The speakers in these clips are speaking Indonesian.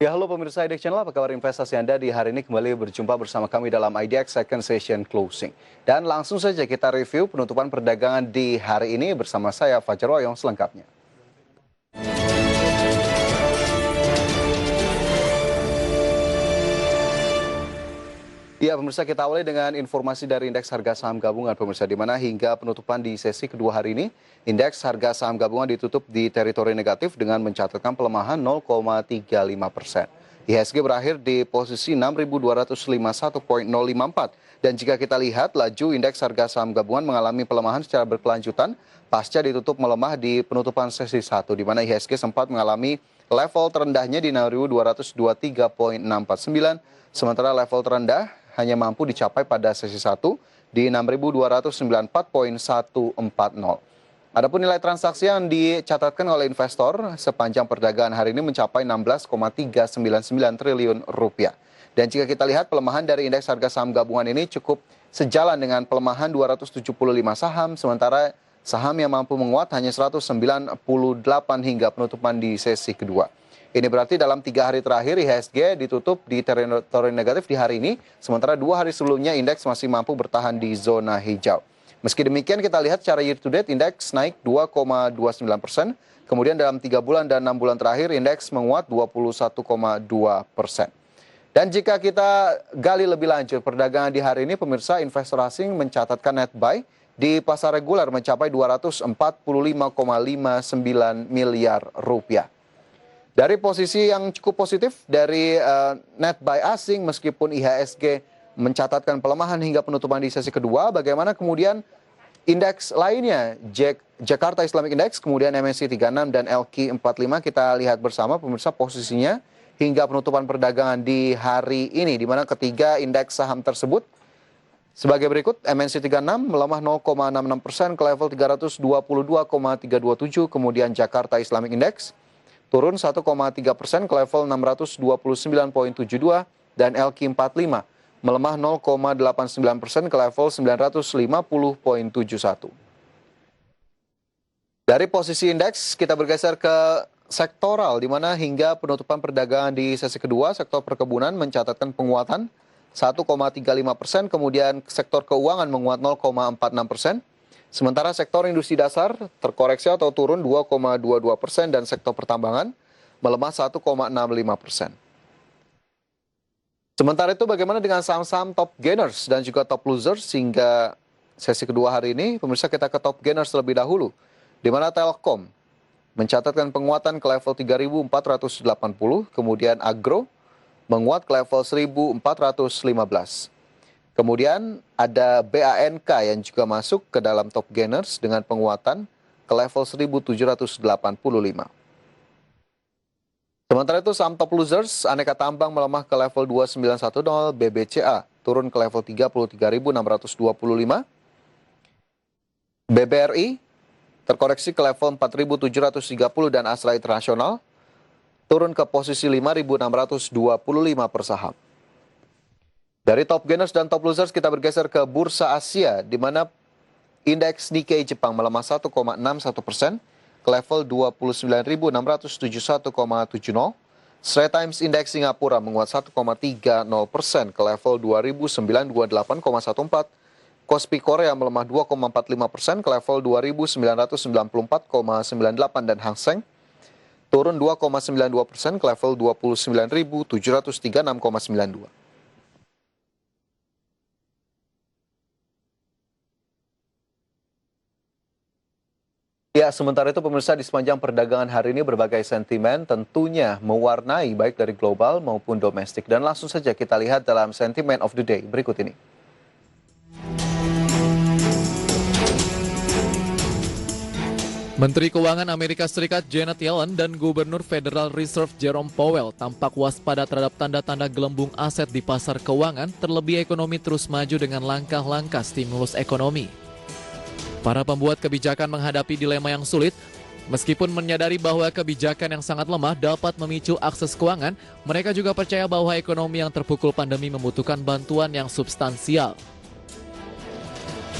Ya, halo pemirsa IDX Channel, apa kabar investasi Anda? Di hari ini kembali berjumpa bersama kami dalam IDX Second Session Closing. Dan langsung saja kita review penutupan perdagangan di hari ini bersama saya Fajar Royong selengkapnya. Ya, pemirsa, kita awali dengan informasi dari indeks harga saham gabungan, pemirsa, di mana hingga penutupan di sesi kedua hari ini, indeks harga saham gabungan ditutup di teritori negatif dengan mencatatkan pelemahan 0,35%. IHSG berakhir di posisi 6.251.054. Dan jika kita lihat, laju indeks harga saham gabungan mengalami pelemahan secara berkelanjutan pasca ditutup melemah di penutupan sesi 1, di mana IHSG sempat mengalami level terendahnya di 6.233.649, sementara level terendah hanya mampu dicapai pada sesi 1 di 6.294.140. Adapun nilai transaksi yang dicatatkan oleh investor sepanjang perdagangan hari ini mencapai 16,399 triliun rupiah. Dan jika kita lihat pelemahan dari indeks harga saham gabungan ini cukup sejalan dengan pelemahan 275 saham, sementara saham yang mampu menguat hanya 198 hingga penutupan di sesi kedua. Ini berarti dalam 3 hari terakhir IHSG ditutup di teritori negatif di hari ini, sementara 2 hari sebelumnya indeks masih mampu bertahan di zona hijau. Meski demikian kita lihat secara year to date indeks naik 2,29%, kemudian dalam 3 bulan dan 6 bulan terakhir indeks menguat 21,2%. Dan jika kita gali lebih lanjut perdagangan di hari ini, pemirsa, investor asing mencatatkan net buy di pasar reguler mencapai 245,59 miliar rupiah. Dari posisi yang cukup positif dari net buy asing meskipun IHSG mencatatkan pelemahan hingga penutupan di sesi kedua, bagaimana kemudian indeks lainnya, Jakarta Islamic Index, kemudian MSCI 36 dan LQ 45, kita lihat bersama pemirsa posisinya hingga penutupan perdagangan di hari ini, di mana ketiga indeks saham tersebut sebagai berikut. MSCI 36 melemah 0,66% ke level 322,327, kemudian Jakarta Islamic Index turun 1,3% ke level 629,72, dan LQ 45 melemah 0,89% ke level 950,71. Dari posisi indeks kita bergeser ke sektoral, di mana hingga penutupan perdagangan di sesi kedua, sektor perkebunan mencatatkan penguatan 1,35%, kemudian sektor keuangan menguat 0,46%, sementara sektor industri dasar terkoreksi atau turun 2,22%, dan sektor pertambangan melemah 1,65%. Sementara itu bagaimana dengan saham-saham top gainers dan juga top losers hingga sesi kedua hari ini? Pemirsa, kita ke top gainers terlebih dahulu, di mana Telkom mencatatkan penguatan ke level 3.480, kemudian Agro menguat ke level 1.415. Kemudian ada BANK yang juga masuk ke dalam top gainers dengan penguatan ke level 1.785. Sementara itu saham top losers, Aneka Tambang melemah ke level 2910, BBCA turun ke level 33.625, BBRI terkoreksi ke level 4.730, dan Astra Internasional turun ke posisi 5.625 per saham. Dari top gainers dan top losers kita bergeser ke Bursa Asia, di mana indeks Nikkei Jepang melemah 1,61% ke level 29.671,70. Straits Times Index Singapura menguat 1,30% ke level 2.928,14. Kospi Korea melemah 2,45% ke level 2.994,98, dan Hang Seng turun 2,92% ke level 29.736,92. Ya, sementara itu pemirsa, di sepanjang perdagangan hari ini berbagai sentimen tentunya mewarnai baik dari global maupun domestik. Dan langsung saja kita lihat dalam sentimen of the day berikut ini. Menteri Keuangan Amerika Serikat Janet Yellen dan Gubernur Federal Reserve Jerome Powell tampak waspada terhadap tanda-tanda gelembung aset di pasar keuangan, terlebih ekonomi terus maju dengan langkah-langkah stimulus ekonomi. Para pembuat kebijakan menghadapi dilema yang sulit. Meskipun menyadari bahwa kebijakan yang sangat lemah dapat memicu akses keuangan, mereka juga percaya bahwa ekonomi yang terpukul pandemi membutuhkan bantuan yang substansial.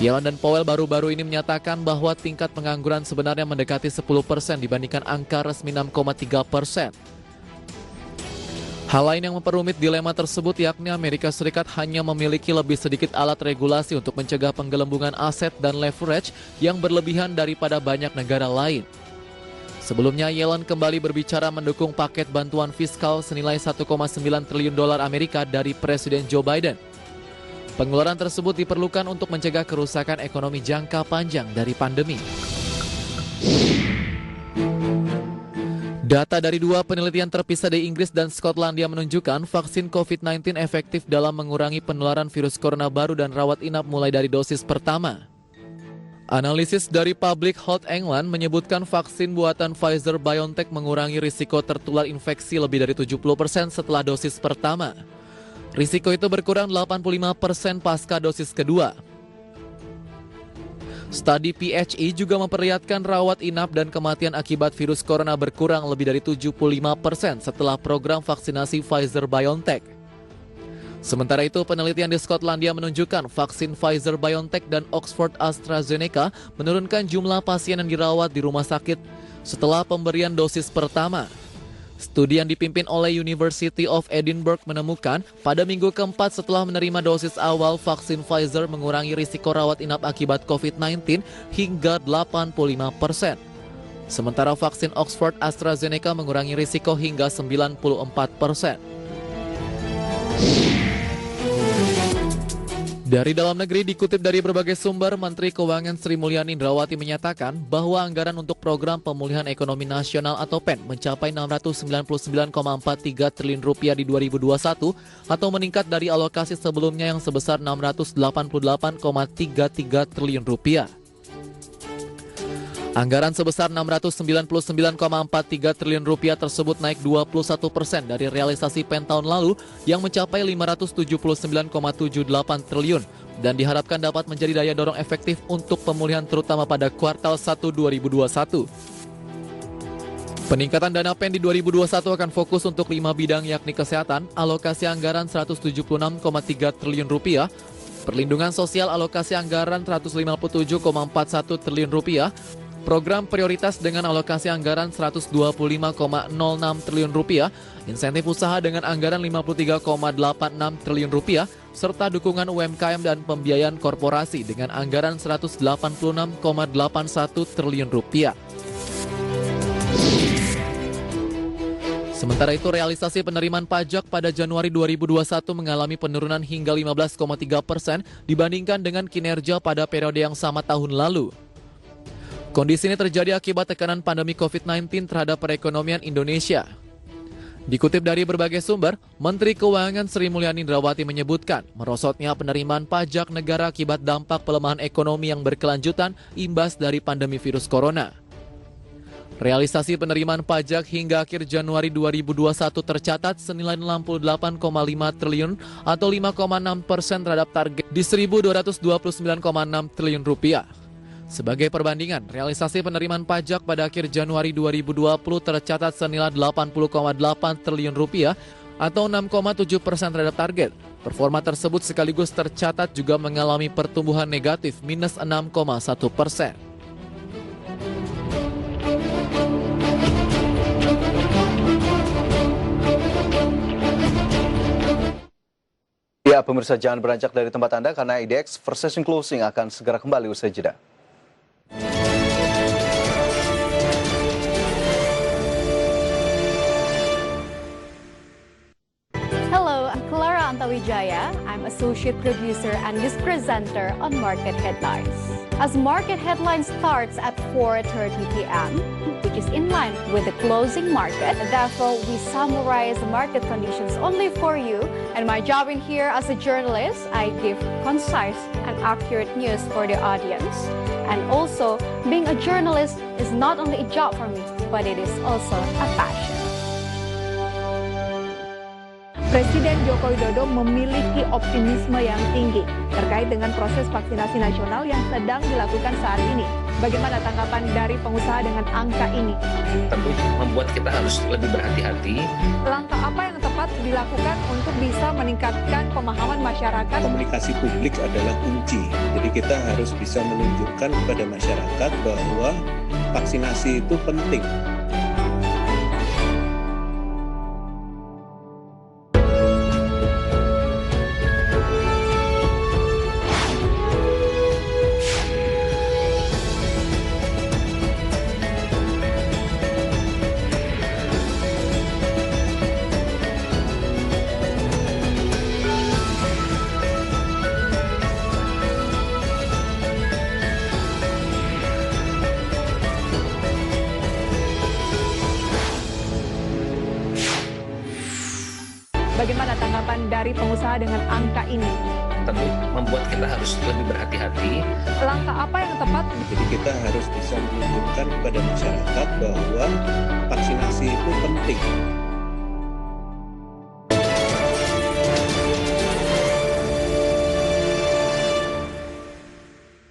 Yellen dan Powell baru-baru ini menyatakan bahwa tingkat pengangguran sebenarnya mendekati 10% dibandingkan angka resmi 6,3%. Hal lain yang memperumit dilema tersebut yakni Amerika Serikat hanya memiliki lebih sedikit alat regulasi untuk mencegah penggelembungan aset dan leverage yang berlebihan daripada banyak negara lain. Sebelumnya, Yellen kembali berbicara mendukung paket bantuan fiskal senilai 1,9 triliun dolar Amerika dari Presiden Joe Biden. Pengeluaran tersebut diperlukan untuk mencegah kerusakan ekonomi jangka panjang dari pandemi. Data dari dua penelitian terpisah di Inggris dan Skotlandia menunjukkan vaksin COVID-19 efektif dalam mengurangi penularan virus corona baru dan rawat inap mulai dari dosis pertama. Analisis dari Public Health England menyebutkan vaksin buatan Pfizer-BioNTech mengurangi risiko tertular infeksi lebih dari 70% setelah dosis pertama. Risiko itu berkurang 85% pasca dosis kedua. Studi PHE juga memperlihatkan rawat inap dan kematian akibat virus corona berkurang lebih dari 75% setelah program vaksinasi Pfizer-BioNTech. Sementara itu, penelitian di Skotlandia menunjukkan vaksin Pfizer-BioNTech dan Oxford AstraZeneca menurunkan jumlah pasien yang dirawat di rumah sakit setelah pemberian dosis pertama. Studi yang dipimpin oleh University of Edinburgh menemukan pada minggu keempat setelah menerima dosis awal vaksin Pfizer mengurangi risiko rawat inap akibat COVID-19 hingga 85%. Sementara vaksin Oxford AstraZeneca mengurangi risiko hingga 94%. Dari dalam negeri dikutip dari berbagai sumber, Menteri Keuangan Sri Mulyani Indrawati menyatakan bahwa anggaran untuk program pemulihan ekonomi nasional atau PEN mencapai 699,43 triliun rupiah di 2021 atau meningkat dari alokasi sebelumnya yang sebesar 688,33 triliun rupiah. Anggaran sebesar 699,43 triliun rupiah tersebut naik 21% dari realisasi PEN tahun lalu yang mencapai 579,78 triliun dan diharapkan dapat menjadi daya dorong efektif untuk pemulihan terutama pada kuartal 1 2021. Peningkatan dana PEN di 2021 akan fokus untuk 5 bidang yakni kesehatan, alokasi anggaran 176,3 triliun rupiah, perlindungan sosial alokasi anggaran 157,41 triliun rupiah, program prioritas dengan alokasi anggaran 125,06 triliun rupiah, insentif usaha dengan anggaran 53,86 triliun rupiah, serta dukungan UMKM dan pembiayaan korporasi dengan anggaran 186,81 triliun rupiah. Sementara itu, realisasi penerimaan pajak pada Januari 2021 mengalami penurunan hingga 15,3% dibandingkan dengan kinerja pada periode yang sama tahun lalu. Kondisi ini terjadi akibat tekanan pandemi COVID-19 terhadap perekonomian Indonesia. Dikutip dari berbagai sumber, Menteri Keuangan Sri Mulyani Indrawati menyebutkan merosotnya penerimaan pajak negara akibat dampak pelemahan ekonomi yang berkelanjutan imbas dari pandemi virus corona. Realisasi penerimaan pajak hingga akhir Januari 2021 tercatat senilai 68,5 triliun atau 5,6% terhadap target di 1.229,6 triliun rupiah. Sebagai perbandingan, realisasi penerimaan pajak pada akhir Januari 2020 tercatat senilai 80,8 triliun rupiah atau 6,7% terhadap target. Performa tersebut sekaligus tercatat juga mengalami pertumbuhan negatif minus 6,1%. Ya, pemirsa jangan beranjak dari tempat Anda karena IDX First Session Closing akan segera kembali usai jeda. Wijaya. I'm associate producer and news presenter on Market Headlines. As Market Headlines starts at 4:30 p.m., which is in line with the closing market, therefore we summarize market conditions only for you. And my job in here as a journalist, I give concise and accurate news for the audience. And also, being a journalist is not only a job for me, but it is also a passion. Presiden Joko Widodo memiliki optimisme yang tinggi terkait dengan proses vaksinasi nasional yang sedang dilakukan saat ini. Bagaimana tanggapan dari pengusaha dengan angka ini? Tentu membuat kita harus lebih berhati-hati. Langkah apa yang tepat dilakukan untuk bisa meningkatkan pemahaman masyarakat? Komunikasi publik adalah kunci. Jadi kita harus bisa menunjukkan kepada masyarakat bahwa vaksinasi itu penting. tanggapan dari pengusaha dengan angka ini? Tentu membuat kita harus lebih berhati-hati. Langkah apa yang tepat? Jadi kita harus bisa menunjukkan kepada masyarakat bahwa vaksinasi itu penting.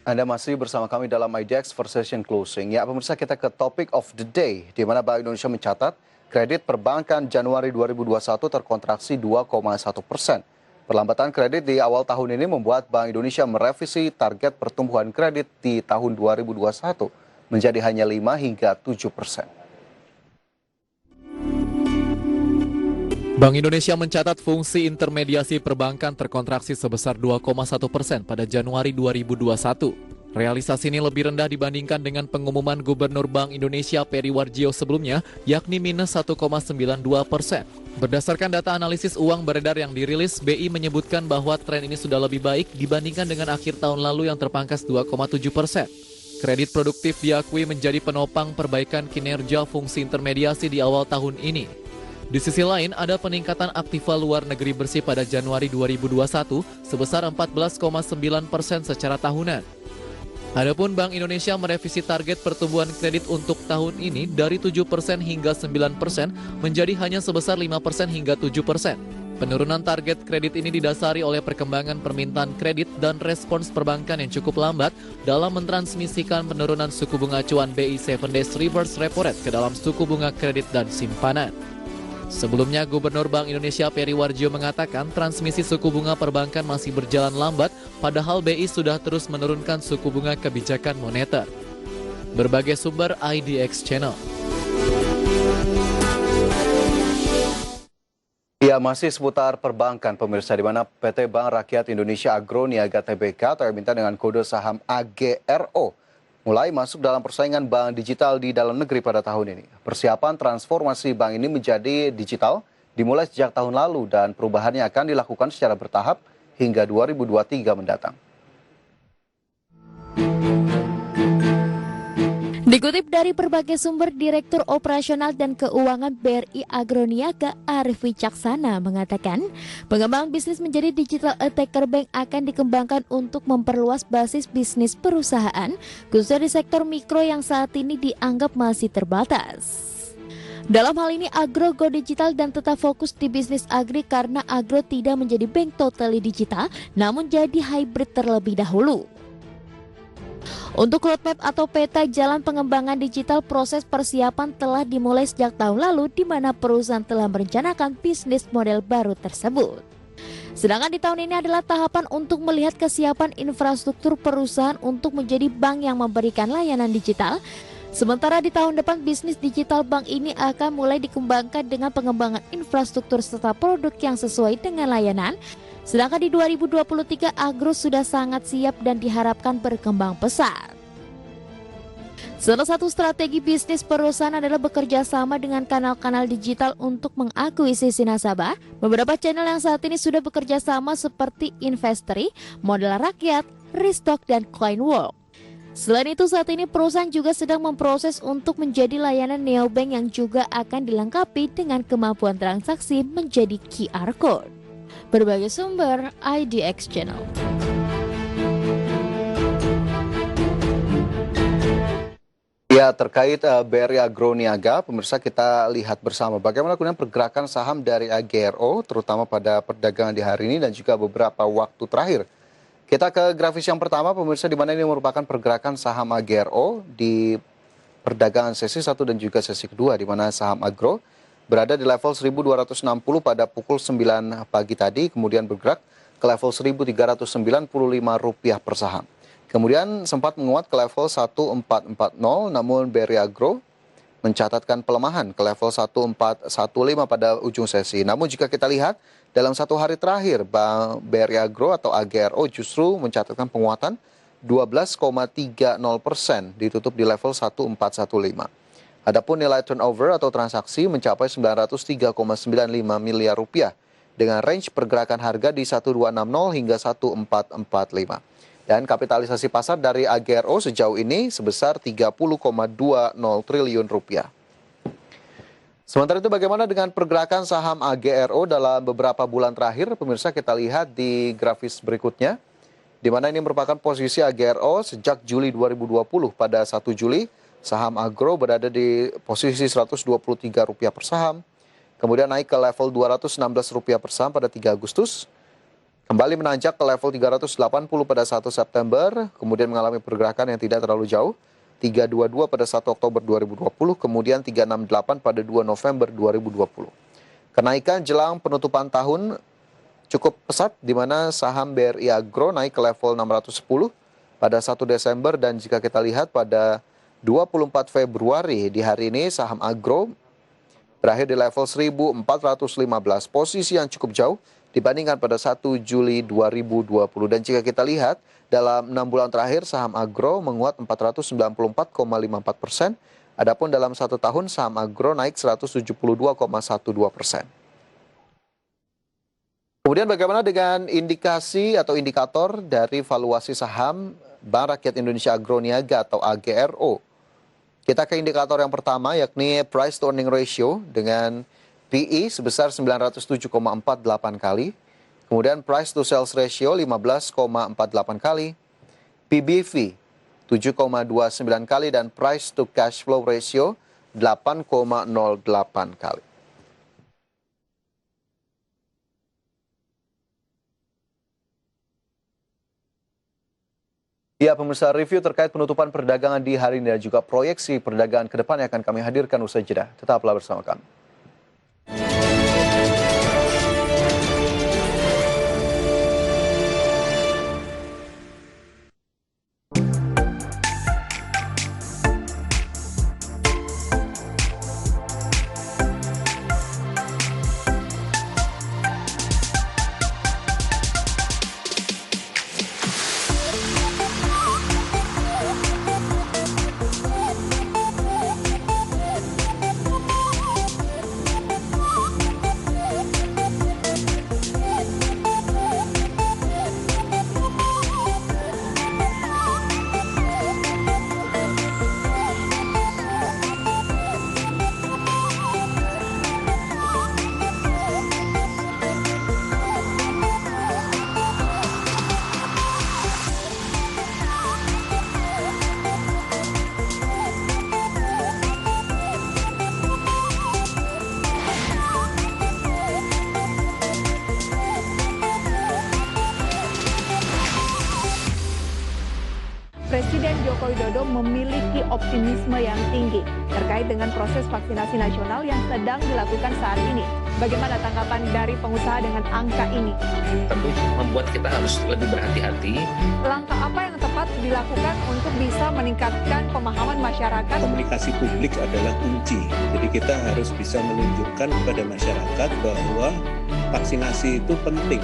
Anda masih bersama kami dalam IDX for Session Closing. Ya, pemirsa, kita ke topik of the day, di mana Bank Indonesia mencatat kredit perbankan Januari 2021 terkontraksi 2,1%. Perlambatan kredit di awal tahun ini membuat Bank Indonesia merevisi target pertumbuhan kredit di tahun 2021 menjadi hanya 5 hingga 7%. Bank Indonesia mencatat fungsi intermediasi perbankan terkontraksi sebesar 2,1% pada Januari 2021. Realisasi ini lebih rendah dibandingkan dengan pengumuman Gubernur Bank Indonesia Peri Warjio sebelumnya, yakni minus 1,92%. Berdasarkan data analisis uang beredar yang dirilis, BI menyebutkan bahwa tren ini sudah lebih baik dibandingkan dengan akhir tahun lalu yang terpangkas 2,7%. Kredit produktif diakui menjadi penopang perbaikan kinerja fungsi intermediasi di awal tahun ini. Di sisi lain, ada peningkatan aktiva luar negeri bersih pada Januari 2021 sebesar 14,9% secara tahunan. Adapun Bank Indonesia merevisi target pertumbuhan kredit untuk tahun ini dari 7% hingga 9% menjadi hanya sebesar 5% hingga 7%. Penurunan target kredit ini didasari oleh perkembangan permintaan kredit dan respons perbankan yang cukup lambat dalam mentransmisikan penurunan suku bunga acuan BI 7 Days Reverse Repo Rate ke dalam suku bunga kredit dan simpanan. Sebelumnya, Gubernur Bank Indonesia Peri Warjio mengatakan transmisi suku bunga perbankan masih berjalan lambat, padahal BI sudah terus menurunkan suku bunga kebijakan moneter. Berbagai sumber IDX Channel. Ya, masih seputar perbankan, pemirsa, di mana PT Bank Rakyat Indonesia Agro Niaga Tbk atau yang minta dengan kode saham AGRO mulai masuk dalam persaingan bank digital di dalam negeri pada tahun ini. Persiapan transformasi bank ini menjadi digital dimulai sejak tahun lalu dan perubahannya akan dilakukan secara bertahap hingga 2023 mendatang. Dikutip dari berbagai sumber, Direktur Operasional dan Keuangan BRI Agroniaga Arif Wicaksana mengatakan, pengembangan bisnis menjadi digital attacker bank akan dikembangkan untuk memperluas basis bisnis perusahaan, khususnya di sektor mikro yang saat ini dianggap masih terbatas. Dalam hal ini, Agro go digital dan tetap fokus di bisnis agri karena Agro tidak menjadi bank totally digital, namun jadi hybrid terlebih dahulu. Untuk roadmap atau peta jalan pengembangan digital, proses persiapan telah dimulai sejak tahun lalu di mana perusahaan telah merencanakan bisnis model baru tersebut. Sedangkan di tahun ini adalah tahapan untuk melihat kesiapan infrastruktur perusahaan untuk menjadi bank yang memberikan layanan digital. Sementara di tahun depan bisnis digital bank ini akan mulai dikembangkan dengan pengembangan infrastruktur serta produk yang sesuai dengan layanan. Sedangkan di 2023 Agro sudah sangat siap dan diharapkan berkembang pesat. Salah satu strategi bisnis perusahaan adalah bekerja sama dengan kanal-kanal digital untuk mengakuisisi nasabah. Beberapa channel yang saat ini sudah bekerja sama seperti Investory, Modal Rakyat, Restock, dan Coinworld. Selain itu, saat ini perusahaan juga sedang memproses untuk menjadi layanan neobank yang juga akan dilengkapi dengan kemampuan transaksi menjadi QR Code. Berbagai sumber IDX Channel. Ya, terkait BRI Agro Niaga, pemirsa, kita lihat bersama bagaimana kemudian pergerakan saham dari AGRO, terutama pada perdagangan di hari ini dan juga beberapa waktu terakhir. Kita ke grafis yang pertama, pemirsa, di mana ini merupakan pergerakan saham AGRO di perdagangan sesi 1 dan juga sesi kedua, di mana saham Agro berada di level 1260 pada pukul 9 pagi tadi, kemudian bergerak ke level Rp1.395 per saham. Kemudian sempat menguat ke level 1440, namun BRI Agro mencatatkan pelemahan ke level 1415 pada ujung sesi. Namun jika kita lihat dalam satu hari terakhir, Bank BRI Agro atau AGRO justru mencatatkan penguatan 12,30%, ditutup di level 1415. Adapun nilai turnover atau transaksi mencapai Rp903,95 miliar dengan range pergerakan harga di 1260 hingga 1445. Dan kapitalisasi pasar dari AGRO sejauh ini sebesar Rp30,20 triliun. Sementara itu bagaimana dengan pergerakan saham AGRO dalam beberapa bulan terakhir? Pemirsa, kita lihat di grafis berikutnya, di mana ini merupakan posisi AGRO sejak Juli 2020. Pada 1 Juli, saham Agro berada di posisi Rp123 per saham, kemudian naik ke level Rp216 per saham pada 3 Agustus, kembali menanjak ke level 380 pada 1 September, kemudian mengalami pergerakan yang tidak terlalu jauh, 322 pada 1 Oktober 2020, kemudian 368 pada 2 November 2020. Kenaikan jelang penutupan tahun cukup pesat, di mana saham BRI Agro naik ke level 610 pada 1 Desember, dan jika kita lihat pada 24 Februari di hari ini, saham Agro berakhir di level 1415, posisi yang cukup jauh dibandingkan pada 1 Juli 2020. Dan jika kita lihat, dalam 6 bulan terakhir saham Agro menguat 494,54%, adapun dalam 1 tahun saham Agro naik 172,12%. Kemudian bagaimana dengan indikasi atau indikator dari valuasi saham Bank Rakyat Indonesia Agroniaga atau AGRO? Kita ke indikator yang pertama, yakni Price to Earning Ratio dengan PE sebesar 907,48 kali. Kemudian Price to Sales Ratio 15,48 kali. PBV 7,29 kali dan Price to Cash Flow Ratio 8,08 kali. Ya, pemirsa, review terkait penutupan perdagangan di hari ini dan juga proyeksi perdagangan ke depan yang akan kami hadirkan usai jeda. Tetaplah bersama kami. Presiden Joko Widodo memiliki optimisme yang tinggi terkait dengan proses vaksinasi nasional yang sedang dilakukan saat ini. Bagaimana tanggapan dari pengusaha dengan angka ini? Tentu membuat kita harus lebih berhati-hati. Langkah apa yang tepat dilakukan untuk bisa meningkatkan pemahaman masyarakat? Komunikasi publik adalah kunci. Jadi kita harus bisa menunjukkan kepada masyarakat bahwa vaksinasi itu penting.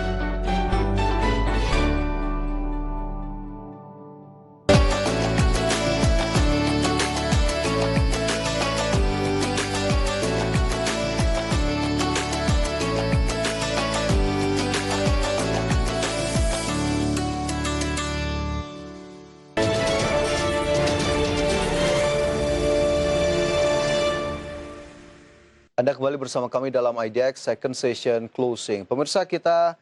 Anda kembali bersama kami dalam IDX Second Session Closing. Pemirsa, kita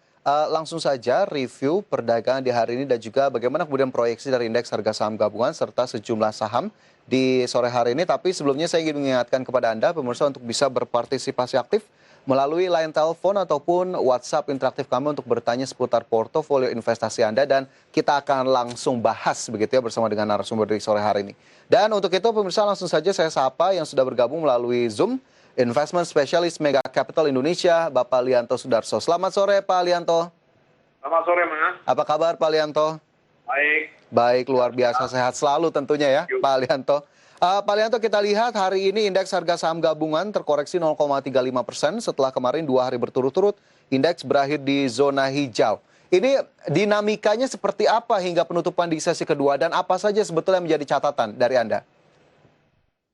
langsung saja review perdagangan di hari ini dan juga bagaimana kemudian proyeksi dari indeks harga saham gabungan serta sejumlah saham di sore hari ini. Tapi sebelumnya saya ingin mengingatkan kepada Anda, pemirsa, untuk bisa berpartisipasi aktif melalui line telepon ataupun WhatsApp interaktif kami untuk bertanya seputar portofolio investasi Anda, dan kita akan langsung bahas begitu ya bersama dengan narasumber di sore hari ini. Dan untuk itu pemirsa, langsung saja saya sapa yang sudah bergabung melalui Zoom, Investment Specialist Mega Capital Indonesia, Bapak Lianto Sudarso. Selamat sore Pak Lianto. Selamat sore Mas. Apa kabar Pak Lianto? Baik. Baik, luar biasa, sehat selalu tentunya ya Pak Lianto. Pak Lianto, kita lihat hari ini indeks harga saham gabungan terkoreksi 0,35% setelah kemarin 2 hari berturut-turut indeks berakhir di zona hijau. Ini dinamikanya seperti apa hingga penutupan di sesi kedua dan apa saja sebetulnya menjadi catatan dari Anda?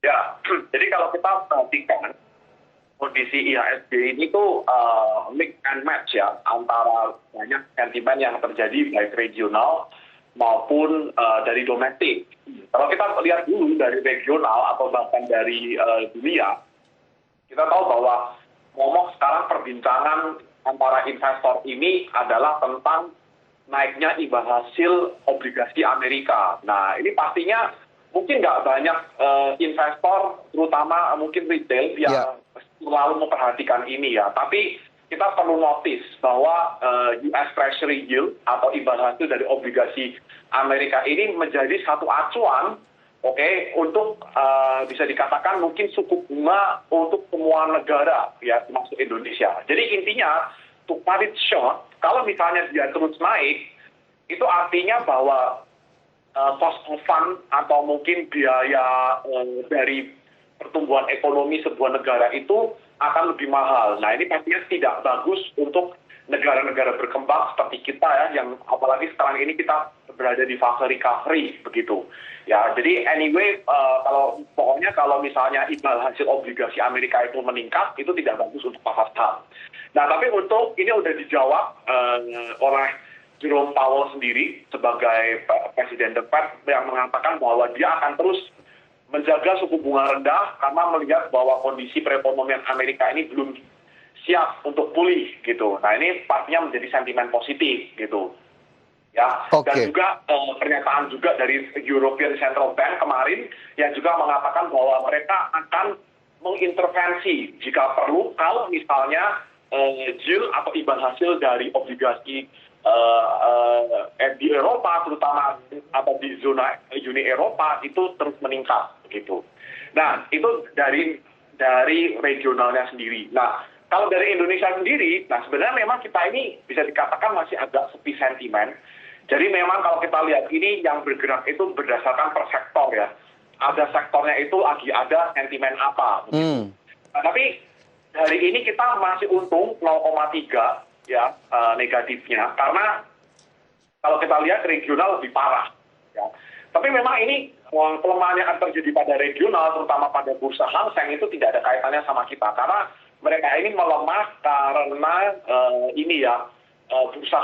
Ya, jadi kalau kita perhatikan kondisi IHSG ini tuh mix and match ya antara banyak sentimen yang terjadi baik regional maupun dari domestik. Kalau kita lihat dulu dari regional atau bahkan dari dunia, Kita tahu bahwa ngomong sekarang perbincangan antara investor ini adalah tentang naiknya imbal hasil obligasi Amerika. Nah, ini pastinya mungkin nggak banyak investor, terutama mungkin retail, yang selalu memperhatikan ini ya. Tapi kita perlu notice bahwa US Treasury yield atau imbal hasil dari obligasi Amerika ini menjadi satu acuan, untuk bisa dikatakan mungkin suku bunga untuk semua negara, ya, termasuk Indonesia. Jadi intinya, to cut it short, kalau misalnya dia terus naik, itu artinya bahwa cost of fund atau mungkin biaya dari pertumbuhan ekonomi sebuah negara itu akan lebih mahal. Nah, ini pastinya tidak bagus untuk negara-negara berkembang seperti kita ya, yang apalagi sekarang ini kita berada di fase recovery begitu. Ya, jadi anyway, kalau misalnya imbal hasil obligasi Amerika itu meningkat, itu tidak bagus untuk pasar saham. Nah, tapi untuk ini udah dijawab oleh Jerome Powell sendiri sebagai Presiden The Fed yang mengatakan bahwa dia akan terus menjaga suku bunga rendah karena melihat bahwa kondisi perekonomian Amerika ini belum siap untuk pulih gitu. Nah, ini pastinya menjadi sentimen positif gitu. Ya, dan juga pernyataan juga dari European Central Bank kemarin yang juga mengatakan bahwa mereka akan mengintervensi jika perlu kalau misalnya yield atau imbal hasil dari obligasi di Eropa terutama atau di zona Uni Eropa itu terus meningkat begitu. Nah, itu dari regionalnya sendiri. Nah, kalau dari Indonesia sendiri, nah sebenarnya memang kita ini bisa dikatakan masih agak sepi sentimen. Jadi memang kalau kita lihat ini yang bergerak itu berdasarkan per sektor ya. Ada sektornya itu lagi ada sentimen apa. Nah, tapi hari ini kita masih untung 0,3 ya negatifnya karena kalau kita lihat regional lebih parah. Ya. Tapi memang ini pelemahan yang akan terjadi pada regional, terutama pada bursa Hang Seng itu tidak ada kaitannya sama kita karena mereka ini melemah karena bursa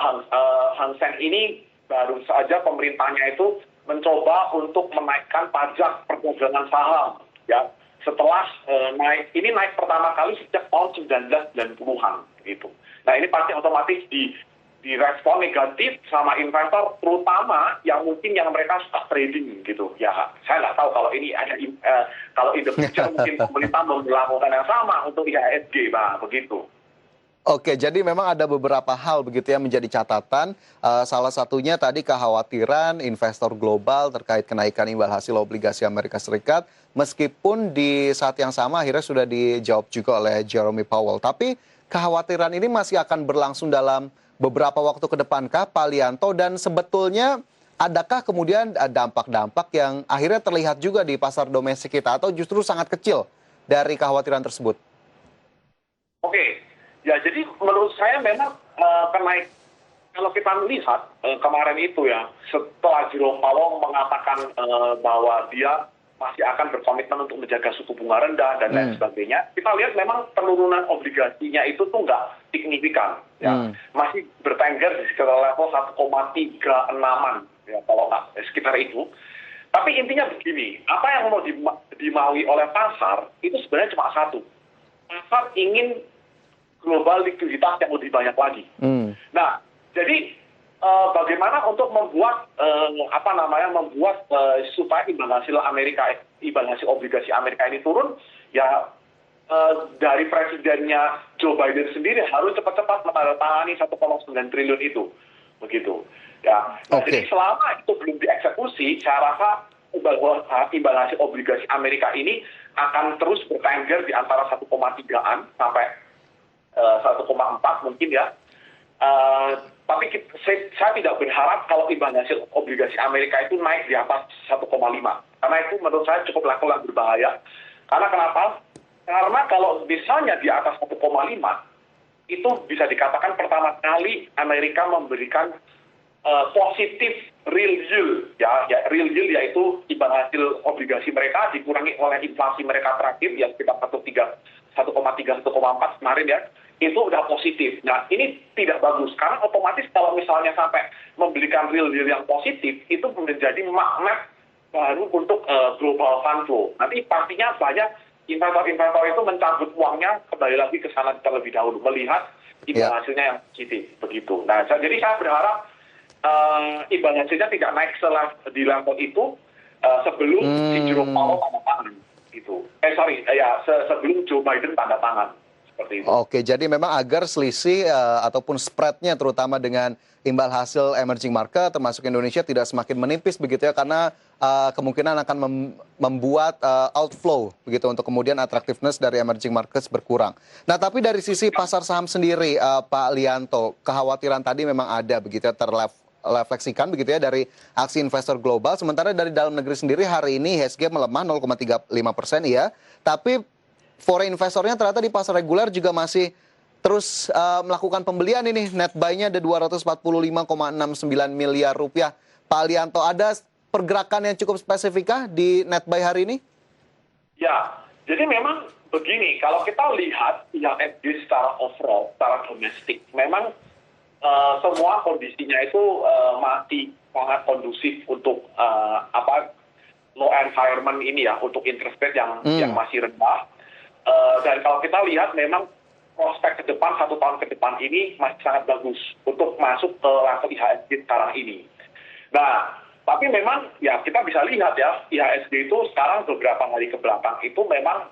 Hang Seng ini baru saja pemerintahnya itu mencoba untuk menaikkan pajak perdagangan saham ya setelah naik pertama kali sejak tahun 1990-an gitu. Nah, ini pasti otomatis direspon negatif sama investor, terutama yang mereka suka trading gitu. Ya, saya nggak tahu kalau ini ada kalau in the future mungkin pemerintah melakukan yang sama untuk IHSG, begitu. Oke, jadi memang ada beberapa hal begitu yang menjadi catatan. Salah satunya tadi kekhawatiran investor global terkait kenaikan imbal hasil obligasi Amerika Serikat, meskipun di saat yang sama akhirnya sudah dijawab juga oleh Jerome Powell. Tapi kekhawatiran ini masih akan berlangsung dalam beberapa waktu ke depankah, Pak Lianto? Dan sebetulnya adakah kemudian dampak-dampak yang akhirnya terlihat juga di pasar domestik kita atau justru sangat kecil dari kekhawatiran tersebut? Oke. Ya, jadi menurut saya memang kalau kita melihat kemarin itu ya, setelah Jerome Powell mengatakan bahwa dia masih akan berkomitmen untuk menjaga suku bunga rendah dan lain sebagainya, kita lihat memang penurunan obligasinya itu tuh nggak signifikan, ya, masih bertengger di sekitar level 1,36an, ya kalau nggak sekitar itu. Tapi intinya begini, apa yang mau dimaui oleh pasar itu sebenarnya cuma satu, pasar ingin global likuiditas yang lebih banyak lagi. Nah, jadi bagaimana untuk membuat supaya imbal hasil obligasi Amerika ini turun? Ya dari presidennya Joe Biden sendiri harus cepat-cepat menandatangani 1,9 triliun itu, begitu. Ya. Nah, jadi selama itu belum dieksekusi, saya rasa imbal hasil obligasi Amerika ini akan terus bertengger di antara 1,3an sampai 1,4 mungkin ya. Tapi saya tidak berharap kalau imbal hasil obligasi Amerika itu naik di atas 1,5. Karena itu menurut saya cukup level yang berbahaya. Karena kenapa? Karena kalau misalnya di atas 1,5, itu bisa dikatakan pertama kali Amerika memberikan positif real yield. Ya, real yield yaitu imbal hasil obligasi mereka dikurangi oleh inflasi mereka terakhir yang sekitar 1,3-1,4 kemarin ya. Itu udah positif. Nah, ini tidak bagus karena otomatis kalau misalnya sampai memberikan real yield yang positif itu menjadi magnet baru untuk global fund flow. Nanti pastinya banyak investor-investor itu mencabut uangnya kembali lagi ke sana terlebih dahulu, melihat imbal hasilnya yang positif begitu. Nah, jadi saya berharap imbal hasilnya tidak naik di level itu sebelum si Jerome Powell tanda tangan gitu. Sebelum Joe Biden tanda tangan seperti itu. Oke, jadi memang agar selisih ataupun spreadnya terutama dengan imbal hasil emerging market termasuk Indonesia tidak semakin menipis begitu ya, karena kemungkinan akan membuat outflow begitu untuk kemudian attractiveness dari emerging markets berkurang. Nah, tapi dari sisi pasar saham sendiri, Pak Lianto, kekhawatiran tadi memang ada begitu ya, terrefleksikan begitu ya dari aksi investor global. Sementara dari dalam negeri sendiri hari ini IHSG melemah 0,35% ya, tapi foreign investornya ternyata di pasar reguler juga masih terus melakukan pembelian ini. Net buy-nya ada 245,69 miliar rupiah. Pak Lianto, ada pergerakan yang cukup spesifikah di net buy hari ini? Ya, jadi memang begini, kalau kita lihat IHSG secara overall, secara domestik, memang semua kondisinya itu masih sangat kondusif untuk low environment ini ya, untuk interest rate yang masih rendah. Dan kalau kita lihat memang prospek ke depan, 1 tahun ke depan ini masih sangat bagus untuk masuk ke level IHSG sekarang ini. Nah, tapi memang ya kita bisa lihat ya, IHSG itu sekarang beberapa hari ke belakang itu memang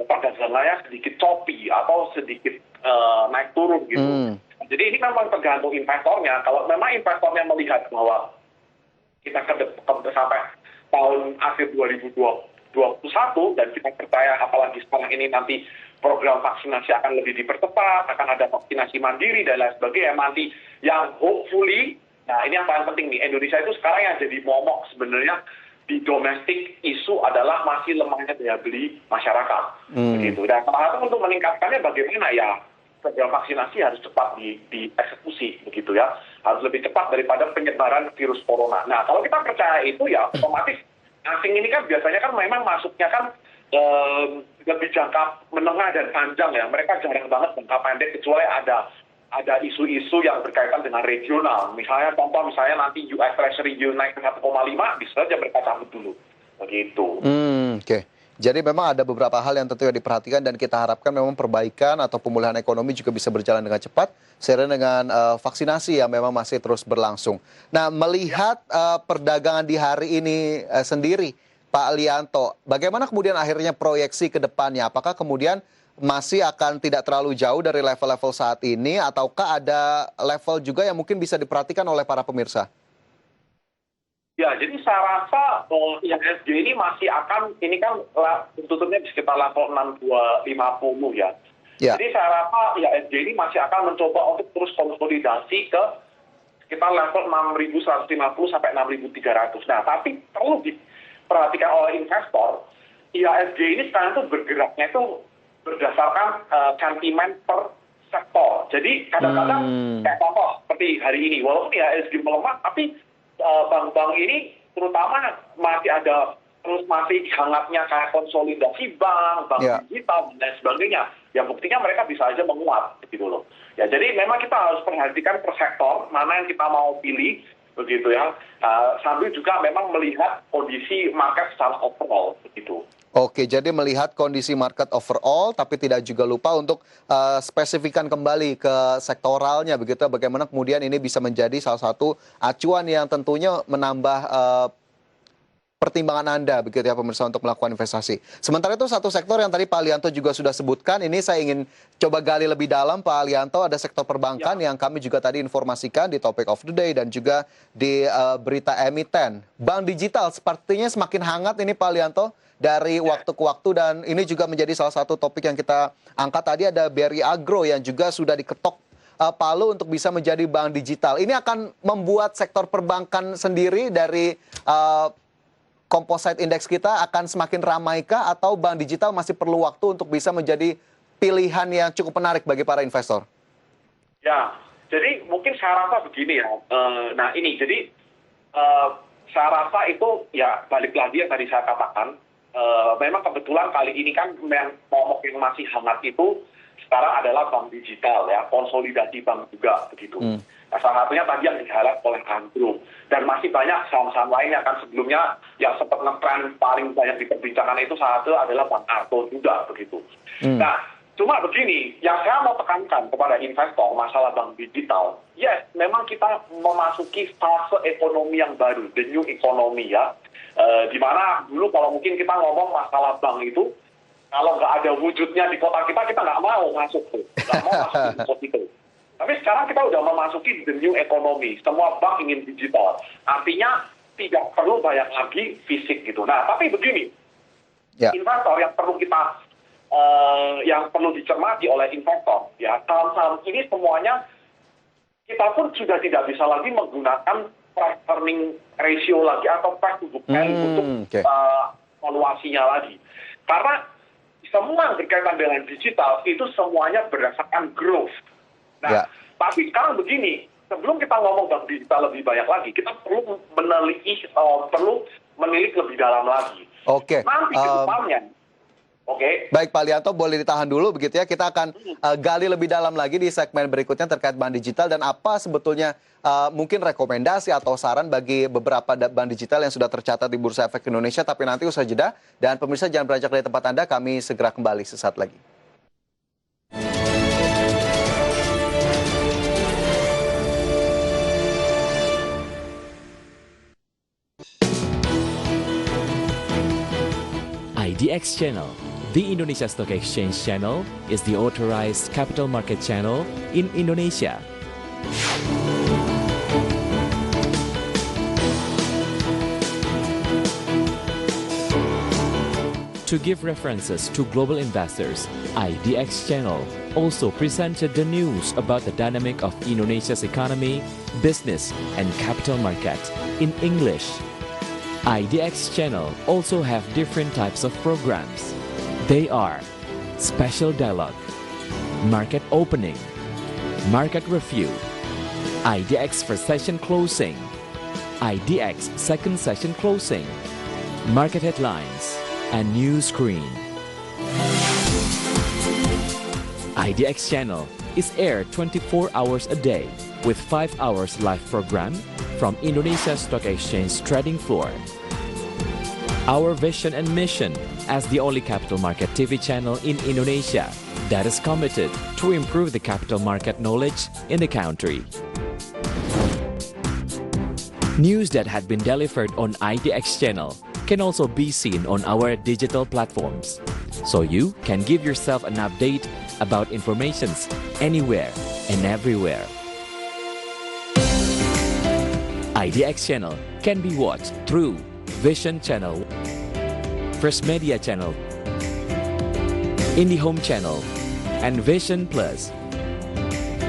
perdagangannya sedikit choppy atau sedikit naik turun gitu. Jadi ini memang tergantung investornya. Kalau memang investornya melihat bahwa kita sampai tahun akhir 2021 dan kita percaya apalagi sekarang ini nanti program vaksinasi akan lebih dipercepat, akan ada vaksinasi mandiri dan lain sebagainya nanti yang hopefully, nah ini yang paling penting nih, Indonesia itu sekarang yang jadi momok sebenarnya di domestik isu adalah masih lemahnya daya beli masyarakat. Begitu. Dan salah satu untuk meningkatkannya bagaimana ya, program vaksinasi harus cepat dieksekusi begitu ya, harus lebih cepat daripada penyebaran virus corona. Nah, kalau kita percaya itu ya otomatis asing ini kan biasanya kan memang masuknya kan lebih jangka menengah dan panjang ya. Mereka jarang banget jangka pendek kecuali ada isu-isu yang berkaitan dengan regional. Misalnya nanti US Treasury yield naik ke 1,5 bisa saja mereka cabut dulu. Begitu. Oke. Jadi memang ada beberapa hal yang tentunya diperhatikan dan kita harapkan memang perbaikan atau pemulihan ekonomi juga bisa berjalan dengan cepat seiring dengan vaksinasi yang memang masih terus berlangsung. Nah, melihat perdagangan di hari ini sendiri, Pak Lianto, bagaimana kemudian akhirnya proyeksi ke depannya? Apakah kemudian masih akan tidak terlalu jauh dari level-level saat ini ataukah ada level juga yang mungkin bisa diperhatikan oleh para pemirsa? Ya, jadi saya rasa IHSG ini masih akan, ini kan tutupnya di sekitar level 6250 ya. Jadi saya rasa IHSG ini masih akan mencoba untuk terus konsolidasi ke sekitar level 6.150 sampai 6.300. Nah, tapi perlu diperhatikan oleh investor, IHSG ini sekarang itu bergeraknya itu berdasarkan sentimen per sektor. Jadi kadang-kadang kayak contoh seperti hari ini, walaupun IHSG melemah, tapi bank-bank ini terutama masih hangatnya kayak konsolidasi bank digital dan sebagainya. Ya buktinya mereka bisa aja menguat gitu loh. Ya jadi memang kita harus perhatikan per sektor mana yang kita mau pilih begitu ya. Sambil juga memang melihat kondisi market secara overall begitu. Oke, jadi melihat kondisi market overall, tapi tidak juga lupa untuk spesifikan kembali ke sektoralnya, begitu. Bagaimana kemudian ini bisa menjadi salah satu acuan yang tentunya menambah pertimbangan Anda, begitu ya pemirsa, untuk melakukan investasi. Sementara itu satu sektor yang tadi Pak Lianto juga sudah sebutkan, ini saya ingin coba gali lebih dalam, Pak Lianto, ada sektor perbankan yang kami juga tadi informasikan di Topic of the Day dan juga di berita emiten. Bank digital sepertinya semakin hangat ini Pak Lianto dari waktu ke waktu, dan ini juga menjadi salah satu topik yang kita angkat tadi. Ada BRI Agro yang juga sudah diketok palu untuk bisa menjadi bank digital. Ini akan membuat sektor perbankan sendiri dari composite index kita akan semakin ramaikah, atau bank digital masih perlu waktu untuk bisa menjadi pilihan yang cukup menarik bagi para investor? Ya, jadi mungkin saya rasa begini ya. Nah ini, jadi saya rasa itu ya balik lagi yang tadi saya katakan. Memang kebetulan kali ini kan momok yang masih hangat itu sekarang adalah bank digital ya, konsolidasi bank juga begitu. Nah, salah satunya tadi yang di-highlight oleh Andrew. Dan masih banyak saham-saham lainnya kan sebelumnya yang sempat nge-trend paling banyak diperbincangkan itu salah satu adalah Bank Arto juga begitu. Nah, cuma begini, yang saya mau tekankan kepada investor masalah bank digital, yes, memang kita memasuki fase ekonomi yang baru, the new economy ya. Di mana dulu kalau mungkin kita ngomong masalah bank itu, kalau nggak ada wujudnya di kota kita nggak mau masuk tuh, nggak mau masuk di situ. Tapi sekarang kita udah memasuki the new economy. Semua bank ingin digital. Artinya tidak perlu banyak lagi fisik gitu. Nah, tapi begini, investor yang perlu yang perlu dicermati oleh investor, ya saham-saham ini semuanya kita pun sudah tidak bisa lagi menggunakan price earning ratio lagi atau price to book value untuk valuasinya lagi. Karena semua yang berkaitan dengan digital itu semuanya berdasarkan growth. Nah, tapi sekarang begini, sebelum kita ngomong bank digital lebih banyak lagi, kita perlu menilik lebih dalam lagi. Oke. Nanti ke depannya, baik Pak Lianto, boleh ditahan dulu begitu ya. Kita akan gali lebih dalam lagi di segmen berikutnya terkait bank digital dan apa sebetulnya mungkin rekomendasi atau saran bagi beberapa bank digital yang sudah tercatat di Bursa Efek Indonesia. Tapi nanti usai jeda, dan pemirsa jangan beranjak dari tempat Anda, kami segera kembali sesaat lagi. IDX Channel, the Indonesia Stock Exchange channel, is the authorized capital market channel in Indonesia. To give references to global investors, IDX Channel also presented the news about the dynamic of Indonesia's economy, business, and capital market in English. IDX Channel also have different types of programs. They are Special Dialogue, Market Opening, Market Review, IDX First Session Closing, IDX Second Session Closing, Market Headlines, and News Screen. IDX Channel is aired 24 hours a day with 5 hours live program from Indonesia Stock Exchange trading floor. Our vision and mission as the only capital market TV channel in Indonesia that is committed to improve the capital market knowledge in the country. News that had been delivered on IDX Channel can also be seen on our digital platforms, so you can give yourself an update about informations anywhere and everywhere. IDX Channel can be watched through Vision Channel, First Media Channel, IndiHome Channel, and Vision Plus,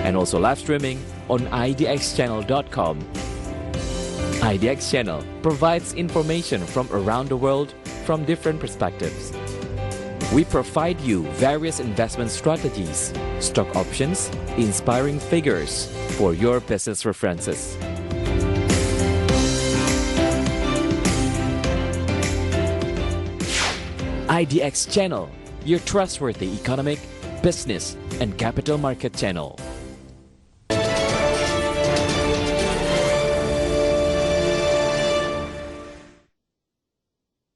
and also live streaming on idxchannel.com. IDX Channel provides information from around the world from different perspectives. We provide you various investment strategies, stock options, inspiring figures for your business references. IDX Channel, your trustworthy economic, business, and capital market channel.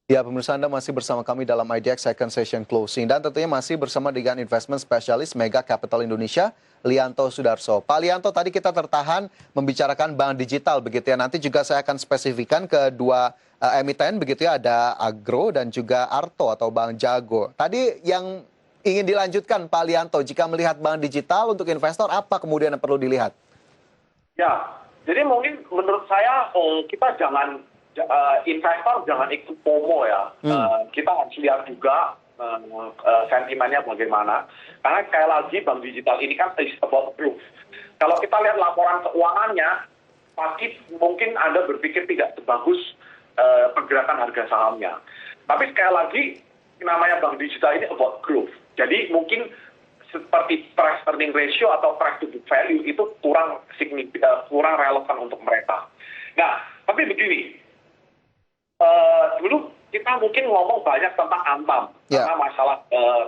Ya, pemirsa, Anda masih bersama kami dalam IDX Second Session Closing. Dan tentunya masih bersama dengan investment specialist Mega Capital Indonesia, Lianto Sudarso. Pak Lianto, tadi kita tertahan membicarakan bank digital begitu ya. Nanti juga saya akan spesifikkan ke dua emiten begitu ya. Ada Agro dan juga Arto atau Bank Jago. Tadi yang ingin dilanjutkan Pak Lianto, jika melihat bank digital untuk investor, apa kemudian yang perlu dilihat? Ya, jadi mungkin menurut saya kita jangan... investor jangan ikut FOMO ya. Kita harus lihat juga sentimennya bagaimana. Karena sekali lagi bank digital ini kan is about proof. Kalau kita lihat laporan keuangannya, pasti mungkin Anda berpikir tidak sebagus pergerakan harga sahamnya. Tapi sekali lagi, namanya bank digital ini about growth. Jadi mungkin seperti price earning ratio atau price to book value itu kurang relevan untuk mereka. Nah, tapi begini. Dulu kita mungkin ngomong banyak tentang Antam karena masalah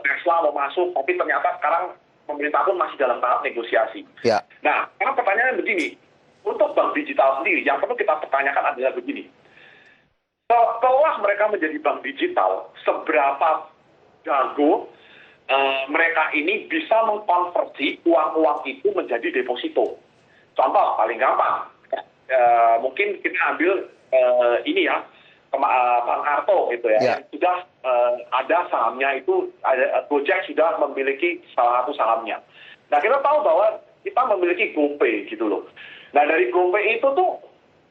Tesla mau masuk, tapi ternyata sekarang pemerintah pun masih dalam tahap negosiasi. Ya. Nah, karena pertanyaannya begini, untuk bank digital sendiri, yang perlu kita pertanyakan adalah begini. Setelah mereka menjadi bank digital, seberapa jago mereka ini bisa mengkonversi uang-uang itu menjadi deposito. Contoh paling gampang, mungkin kita ambil ini ya, Bang Arto gitu ya, yang sudah ada sahamnya itu, Gojek sudah memiliki salah satu sahamnya. Nah, kita tahu bahwa kita memiliki GoPay gitu loh. Nah, dari GoPay itu tuh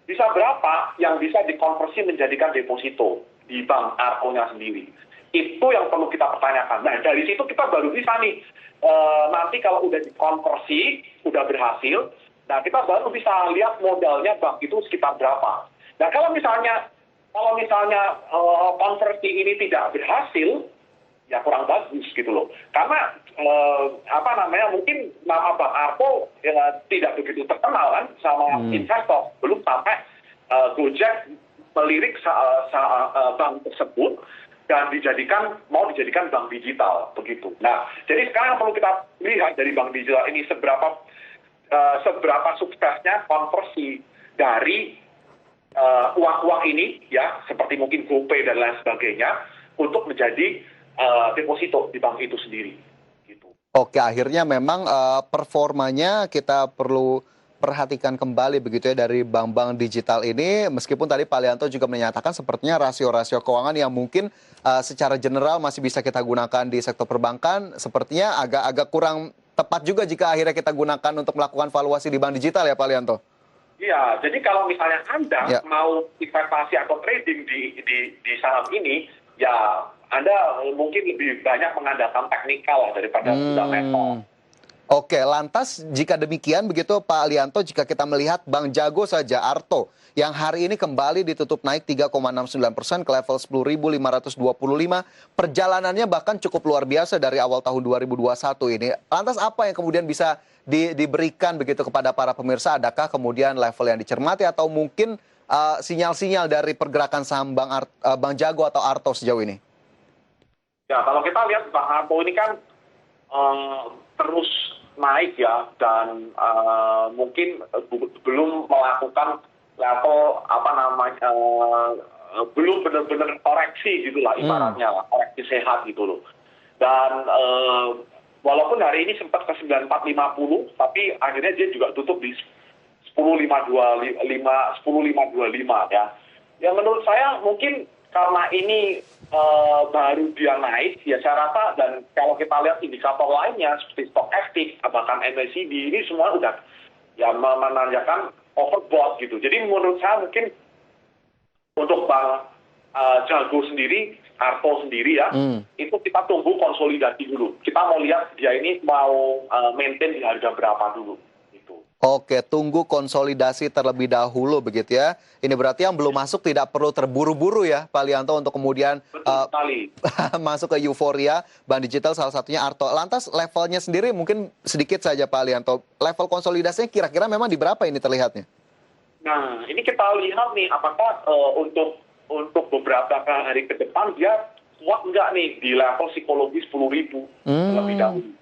bisa berapa yang bisa dikonversi menjadikan deposito di Bank Arto-nya sendiri. Itu yang perlu kita pertanyakan. Nah, dari situ kita baru bisa nih, nanti kalau udah dikonversi, udah berhasil, nah kita baru bisa lihat modalnya bank itu sekitar berapa. Nah, kalau misalnya konversi ini tidak berhasil, ya kurang bagus gitu loh. Karena mungkin nama Bang Arto tidak begitu terkenal kan sama investor. Belum sampai Gojek melirik bank tersebut dan mau dijadikan bank digital begitu. Nah, jadi sekarang yang perlu kita lihat dari bank digital ini seberapa suksesnya konversi dari uang-uang ini ya, seperti mungkin GoPay dan lain sebagainya, untuk menjadi deposito di bank itu sendiri. Gitu. Oke, akhirnya memang performanya kita perlu perhatikan kembali begitu ya dari bank-bank digital ini, meskipun tadi Pak Lianto juga menyatakan sepertinya rasio-rasio keuangan yang mungkin secara general masih bisa kita gunakan di sektor perbankan, sepertinya agak kurang tepat juga jika akhirnya kita gunakan untuk melakukan valuasi di bank digital ya Pak Lianto. Iya, jadi kalau misalnya Anda mau investasi atau trading di saham ini, ya Anda mungkin lebih banyak mengandalkan teknikal daripada fundamental. Oke, lantas jika demikian begitu Pak Lianto, jika kita melihat Bank Jago saja, Arto, yang hari ini kembali ditutup naik 3,69% ke level 10.525, perjalanannya bahkan cukup luar biasa dari awal tahun 2021 ini. Lantas apa yang kemudian bisa diberikan begitu kepada para pemirsa? Adakah kemudian level yang dicermati atau mungkin sinyal-sinyal dari pergerakan saham Bank Jago atau Arto sejauh ini? Ya, kalau kita lihat Bang Arto ini kan terus naik ya, dan mungkin belum melakukan level belum benar-benar koreksi gitulah ibaratnya, koreksi sehat gitu loh. Dan walaupun hari ini sempat ke 9450, tapi akhirnya dia juga tutup di 10.525 ya. Ya menurut saya mungkin karena ini baru dia naik, ya saya rasa, dan kalau kita lihat indikator lainnya seperti Stochastic, bahkan MACD, ini semua udah ya menandakan overbought gitu. Jadi menurut saya mungkin untuk Bank Jago sendiri, Arto sendiri ya, itu kita tunggu konsolidasi dulu. Kita mau lihat dia ini mau maintain di harga berapa dulu. Oke, tunggu konsolidasi terlebih dahulu begitu ya. Ini berarti yang belum masuk tidak perlu terburu-buru ya Pak Lianto untuk kemudian masuk ke euforia bank digital, salah satunya Arto. Lantas levelnya sendiri mungkin sedikit saja Pak Lianto. Level konsolidasinya kira-kira memang di berapa ini terlihatnya? Nah, ini kita lihat nih apakah untuk beberapa hari ke depan dia kuat nggak nih di level psikologi 10.000 terlebih dahulu.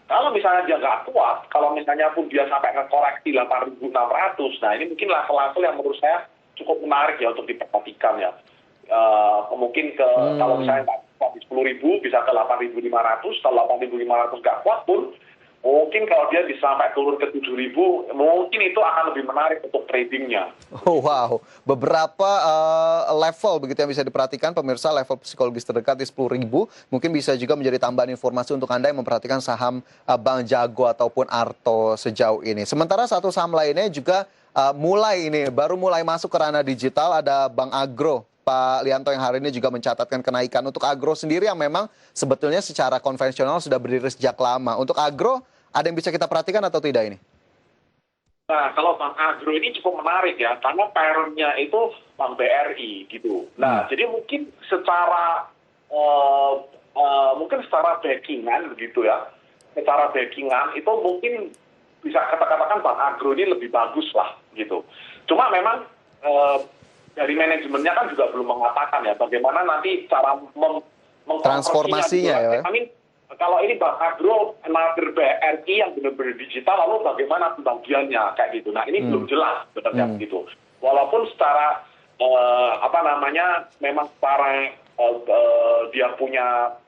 Kalau misalnya dia nggak kuat, kalau misalnya pun dia sampai ke koreksi 8.600, nah ini mungkin level-level yang menurut saya cukup menarik ya untuk diperhatikan ya. Mungkin kalau misalnya nggak di 10.000 bisa ke 8.500, kalau 8.500 nggak kuat pun, mungkin kalau dia bisa sampai turun ke 7.000, mungkin itu akan lebih menarik untuk tradingnya. Oh, wow, beberapa level begitu yang bisa diperhatikan pemirsa, level psikologis terdekat di 10.000, mungkin bisa juga menjadi tambahan informasi untuk Anda yang memperhatikan saham Bank Jago ataupun Arto sejauh ini. Sementara satu saham lainnya juga baru mulai masuk ke ranah digital, ada Bank Agro. Pak Lianto yang hari ini juga mencatatkan kenaikan untuk Agro sendiri yang memang sebetulnya secara konvensional sudah berdiri sejak lama. Untuk Agro, ada yang bisa kita perhatikan atau tidak ini? Nah, kalau Bank Agro ini cukup menarik ya, karena parent-nya itu Bank BRI gitu. Nah, jadi mungkin secara backingan begitu ya, secara backingan itu mungkin bisa katakan Bank Agro ini lebih bagus lah gitu. Cuma memang dari manajemennya kan juga belum mengatakan ya bagaimana nanti cara transformasinya ya. kalau ini Bank Agro, another BRI yang benar-benar digital, lalu bagaimana pembagiannya kayak gitu. Nah ini belum jelas sebenarnya begitu. Walaupun secara memang secara dia punya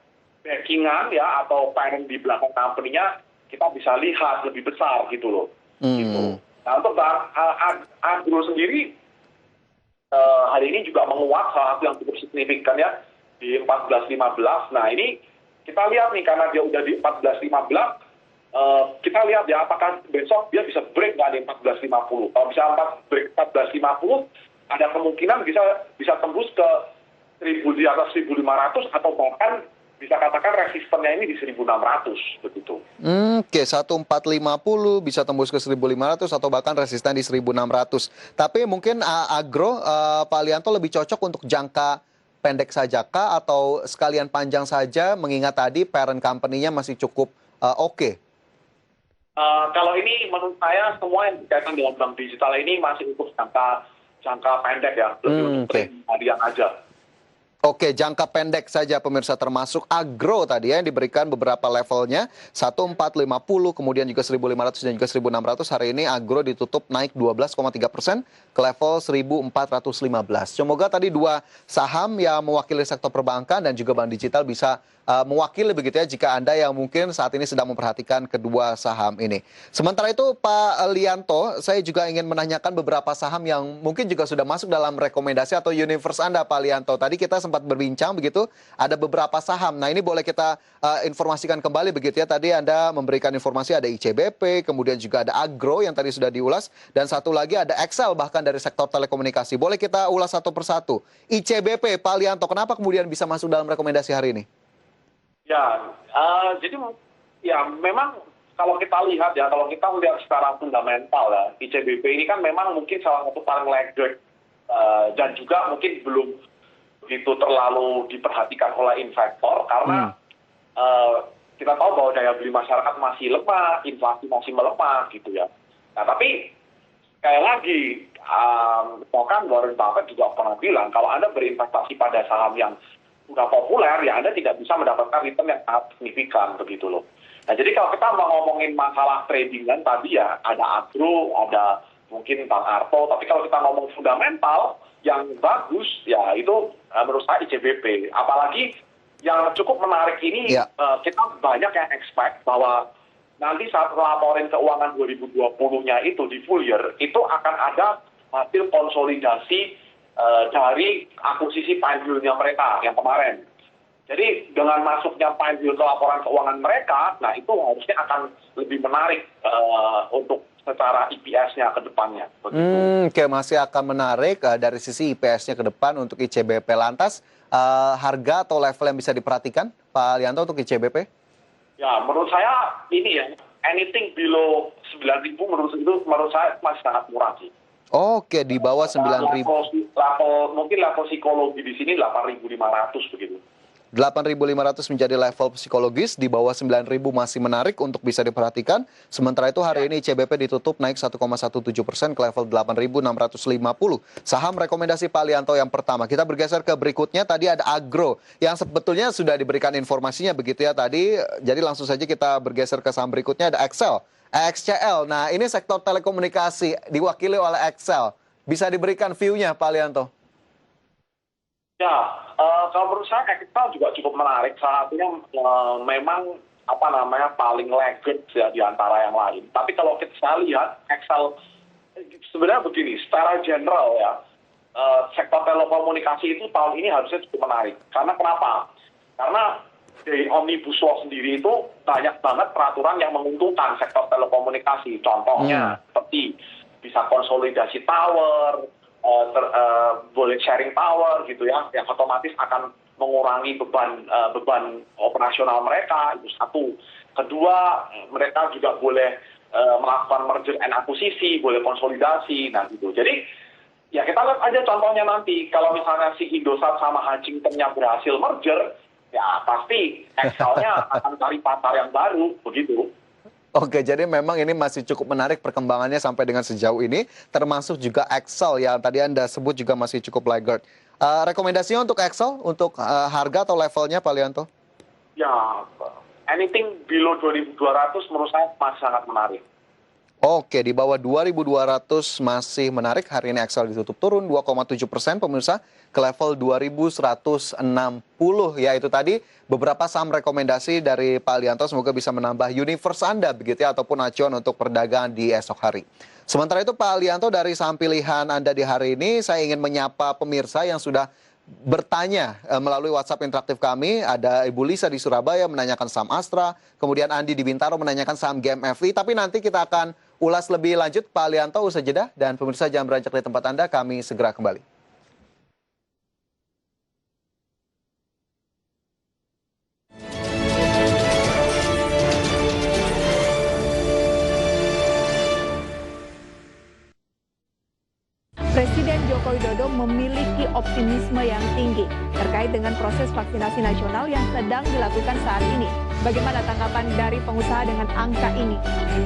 backingan ya atau parent di belakang company-nya, kita bisa lihat lebih besar gitu loh. Gitu. Nah untuk Bank Agro sendiri hari ini juga menguat salah satu yang cukup signifikan ya di 14.15. Nah ini kita lihat nih karena dia udah di 14.15, kita lihat ya apakah besok dia bisa break nggak di 14.50. Kalau bisa break 14.50, ada kemungkinan bisa tembus ke 1.000 di atas 1.500 atau bahkan bisa katakan resistennya ini di 1.600 begitu. Oke, 1450 bisa tembus ke 1.500 atau bahkan resisten di 1.600. Tapi mungkin Agro, Pak Lianto lebih cocok untuk jangka pendek saja kah atau sekalian panjang saja mengingat tadi parent company-nya masih cukup oke? Kalau ini menurut saya semua yang berkaitan dengan bank digital ini masih untuk jangka pendek ya, lebih untuk harian aja. Oke, jangka pendek saja pemirsa termasuk Agro tadi ya yang diberikan beberapa levelnya 1450 kemudian juga 1500 dan juga 1600. Hari ini Agro ditutup naik 12,3% ke level 1415. Semoga tadi dua saham yang mewakili sektor perbankan dan juga bank digital bisa mewakili begitu ya jika Anda yang mungkin saat ini sedang memperhatikan kedua saham ini. Sementara itu Pak Lianto, saya juga ingin menanyakan beberapa saham yang mungkin juga sudah masuk dalam rekomendasi atau universe Anda Pak Lianto. Tadi kita sempat berbincang begitu, ada beberapa saham. Nah ini boleh kita informasikan kembali begitu ya. Tadi Anda memberikan informasi ada ICBP, kemudian juga ada Agro yang tadi sudah diulas, dan satu lagi ada Excel bahkan dari sektor telekomunikasi. Boleh kita ulas satu persatu. ICBP, Pak Lianto, kenapa kemudian bisa masuk dalam rekomendasi hari ini? Ya, jadi ya memang kalau kita lihat ya, kalau kita melihat secara fundamental ya, ICBP ini kan memang mungkin salah satu paling laggard dan juga mungkin belum begitu terlalu diperhatikan oleh investor karena kita tahu bahwa daya beli masyarakat masih lemah, inflasi masih melemah gitu ya. Nah tapi sekali lagi, bahkan Warren Buffett juga pernah bilang kalau Anda berinvestasi pada saham yang sudah populer, ya Anda tidak bisa mendapatkan return yang sangat signifikan begitu loh. Nah jadi kalau kita mau ngomongin masalah tradingan tadi ya, ada Agro, ada mungkin Bank Arto, tapi kalau kita ngomong fundamental yang bagus, ya itu menurut saya ICBP. Apalagi yang cukup menarik ini, kita banyak yang expect bahwa nanti saat laporin keuangan 2020-nya itu di full year, itu akan ada hasil konsolidasi dari akuisisi Pinehill-nya mereka yang kemarin. Jadi dengan masuknya Pinehill ke laporan keuangan mereka, nah itu harusnya akan lebih menarik untuk secara EPS-nya ke depannya. Oke, masih akan menarik dari sisi EPS-nya ke depan untuk ICBP. Lantas harga atau level yang bisa diperhatikan, Pak Lianto, untuk ICBP? Ya, menurut saya ini ya, anything below 9.000 menurut saya masih sangat murah sih. Oke, di bawah 9.000. Mungkin level psikologi di sini 8.500 begitu. 8.500 menjadi level psikologis, di bawah 9.000 masih menarik untuk bisa diperhatikan. Sementara itu hari ini ICBP ditutup naik 1,17% ke level 8.650. Saham rekomendasi Pak Lianto yang pertama. Kita bergeser ke berikutnya, tadi ada Agro yang sebetulnya sudah diberikan informasinya begitu ya tadi. Jadi langsung saja kita bergeser ke saham berikutnya, ada Excel. XCL, nah ini sektor telekomunikasi diwakili oleh Excel. Bisa diberikan view-nya Pak Lianto? Ya, kalau menurut saya Excel juga cukup menarik. Salah satunya memang paling laggard ya di antara yang lain. Tapi kalau kita lihat Excel sebenarnya begini, secara general ya, sektor telekomunikasi itu tahun ini harusnya cukup menarik. Karena kenapa? Karena dari Omnibus Law sendiri itu banyak banget peraturan yang menguntungkan sektor telekomunikasi. Contohnya seperti bisa konsolidasi tower, boleh sharing tower gitu ya, yang otomatis akan mengurangi beban operasional mereka, itu satu. Kedua, mereka juga boleh melakukan merger and acquisition, boleh konsolidasi, nah gitu. Jadi ya kita lihat aja contohnya nanti, kalau misalnya si Indosat sama Huntington-nya berhasil merger, ya pasti Excel-nya akan cari pasar yang baru, begitu. Oke, jadi memang ini masih cukup menarik perkembangannya sampai dengan sejauh ini, termasuk juga Excel yang tadi Anda sebut juga masih cukup laggard. Rekomendasinya untuk Excel, untuk harga atau levelnya Pak Lianto? Ya, anything below 2.200 menurut saya masih sangat menarik. Oke, di bawah 2.200 masih menarik. Hari ini Excel ditutup turun 2,7% pemirsa ke level 2.160. Ya, itu tadi beberapa saham rekomendasi dari Pak Lianto. Semoga bisa menambah universe Anda begitu ya, ataupun acuan untuk perdagangan di esok hari. Sementara itu Pak Lianto, dari saham pilihan Anda di hari ini, saya ingin menyapa pemirsa yang sudah bertanya melalui WhatsApp interaktif kami. Ada Ibu Lisa di Surabaya menanyakan saham Astra, kemudian Andi di Bintaro menanyakan saham GMFI. Tapi nanti kita akan ulas lebih lanjut Pak Lianto usai jeda, dan pemirsa jangan beranjak di tempat Anda, kami segera kembali. Presiden Joko Widodo memiliki optimisme yang tinggi terkait dengan proses vaksinasi nasional yang sedang dilakukan saat ini. Bagaimana tanggapan dari pengusaha dengan angka ini?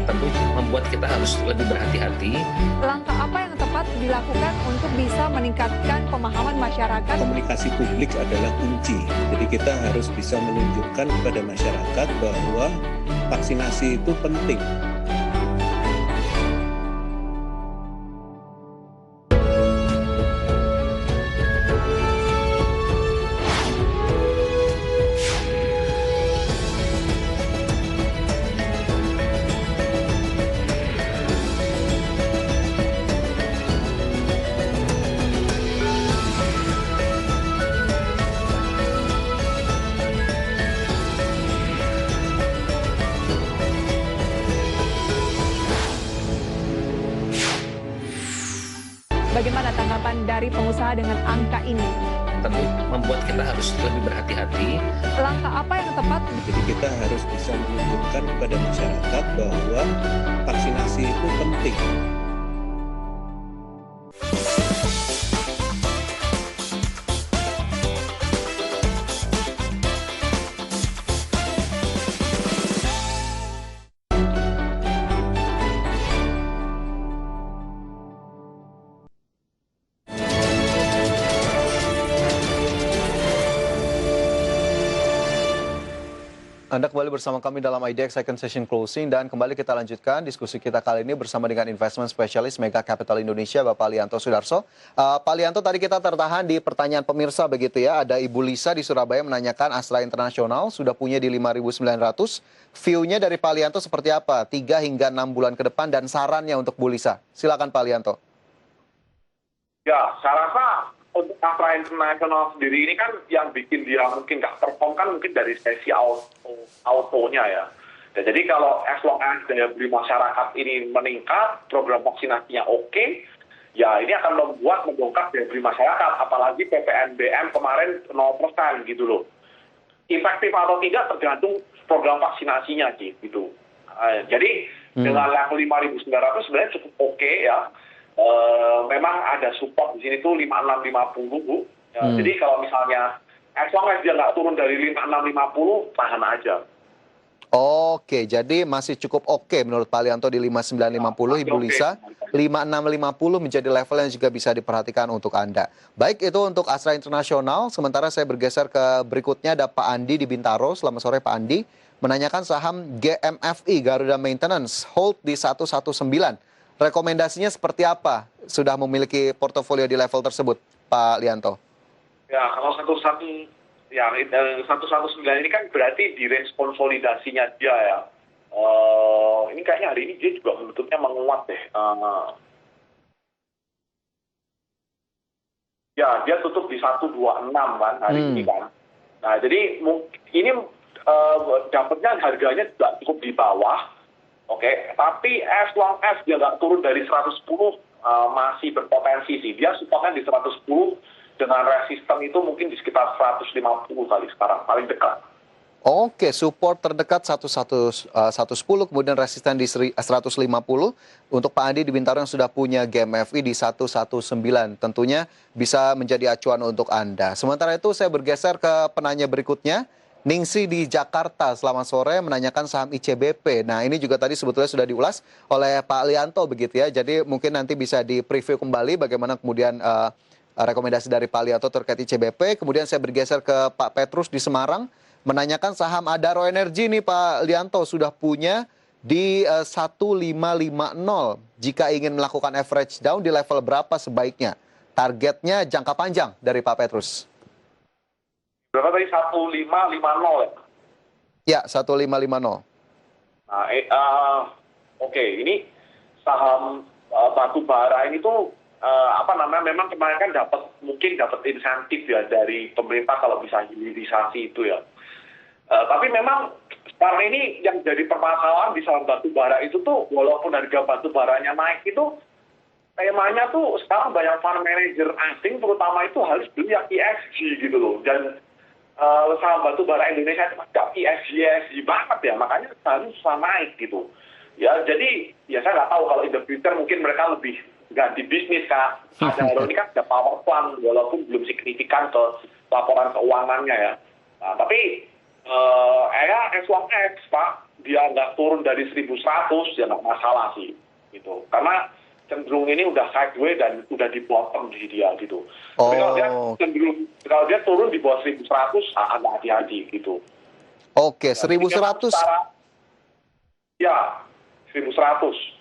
Tentu membuat kita harus lebih berhati-hati. Langkah apa yang tepat dilakukan untuk bisa meningkatkan pemahaman masyarakat? Komunikasi publik adalah kunci. Jadi kita harus bisa menunjukkan kepada masyarakat bahwa vaksinasi itu penting. Bagaimana tanggapan dari pengusaha dengan angka ini? Tentu membuat kita harus lebih berhati-hati. Langkah apa yang tepat? Jadi kita harus bisa menunjukkan kepada masyarakat bahwa vaksinasi itu penting. Anda kembali bersama kami dalam IDX Second Session Closing, dan kembali kita lanjutkan diskusi kita kali ini bersama dengan investment specialist Mega Capital Indonesia, Bapak Lianto Sudarso. Pak Lianto, tadi kita tertahan di pertanyaan pemirsa begitu ya. Ada Ibu Lisa di Surabaya menanyakan Astra Internasional sudah punya di 5.900. View-nya dari Pak Lianto seperti apa? 3 hingga 6 bulan ke depan dan sarannya untuk Bu Lisa. Silakan Pak Lianto. Ya, saya rasa untuk Astra International sendiri ini kan yang bikin dia mungkin nggak perform kan mungkin dari sesi autonya ya. Dan jadi kalau as long as daya beli masyarakat ini meningkat, program vaksinasinya oke, ya ini akan mendongkrak daya beli masyarakat. Apalagi PPNBM kemarin 0% gitu loh. Efektif atau tidak tergantung program vaksinasinya gitu. Jadi dengan level 5.900 sebenarnya cukup oke ya. Memang ada support di sini tuh 5650 Bu. Ya, jadi kalau misalnya as long as dia nggak turun dari 5650, tahan aja. Oke, jadi masih cukup oke menurut Pak Lianto di 5950, Ibu Lisa. 5650 menjadi level yang juga bisa diperhatikan untuk Anda. Baik, itu untuk Astra Internasional. Sementara saya bergeser ke berikutnya, ada Pak Andi di Bintaro. Selamat sore Pak Andi. Menanyakan saham GMFI, Garuda Maintenance, hold di 119. Rekomendasinya seperti apa? Sudah memiliki portofolio di level tersebut, Pak Lianto? Ya, kalau 119 ini kan berarti di range konsolidasinya dia ya. Ini kayaknya hari ini dia juga bentuknya menguat deh. Ya, dia tutup di 126 kan hari ini kan. Nah, jadi ini dapatnya harganya juga cukup di bawah. Oke, tapi as long as dia nggak turun dari 110 masih berpotensi sih. Dia supportnya di 110 dengan resisten itu mungkin di sekitar 150 kali sekarang, paling dekat. Oke, support terdekat 110, kemudian resisten di 150. Untuk Pak Andi di Bintaro yang sudah punya GMFI di 119, tentunya bisa menjadi acuan untuk Anda. Sementara itu saya bergeser ke penanya berikutnya. Ningsi di Jakarta, selamat sore, menanyakan saham ICBP. Nah, ini juga tadi sebetulnya sudah diulas oleh Pak Lianto begitu ya. Jadi mungkin nanti bisa di-preview kembali bagaimana kemudian rekomendasi dari Pak Lianto terkait ICBP. Kemudian saya bergeser ke Pak Petrus di Semarang. menanyakan saham Adaro Energi nih Pak Lianto sudah punya di 1550. Jika ingin melakukan average down di level berapa sebaiknya? Targetnya jangka panjang dari Pak Petrus. Berapa tadi? 1550 ya? Ya, 1550. Nah, oke, ini saham batu bara ini tuh memang kemarin kan mungkin dapat insentif ya dari pemerintah kalau bisa hilirisasi itu ya. Tapi memang sekarang ini yang jadi permasalahan di saham batu bara itu tuh walaupun harga batu baranya naik itu temanya tuh sekarang banyak fund manager asing terutama itu harus beli yang ESG gitu loh. Dan saham batu bara Indonesia itu agak ESG banget ya, makanya harus susah naik gitu. Ya jadi ya saya nggak tahu kalau in the future mungkin mereka lebih ganti bisnis Kak. Adaro ini kan ada power plant walaupun belum signifikan ke laporan keuangannya ya. Nah, tapi as long as Pak dia nggak turun dari 1.100 ya nggak masalah sih gitu. Karena cenderung ini udah sideways dan udah di bottom di dia gitu. Tapi kalau dia turun di bawah 1.100 agak hati-hati gitu. Oke, 1.100. Ya, 1.100.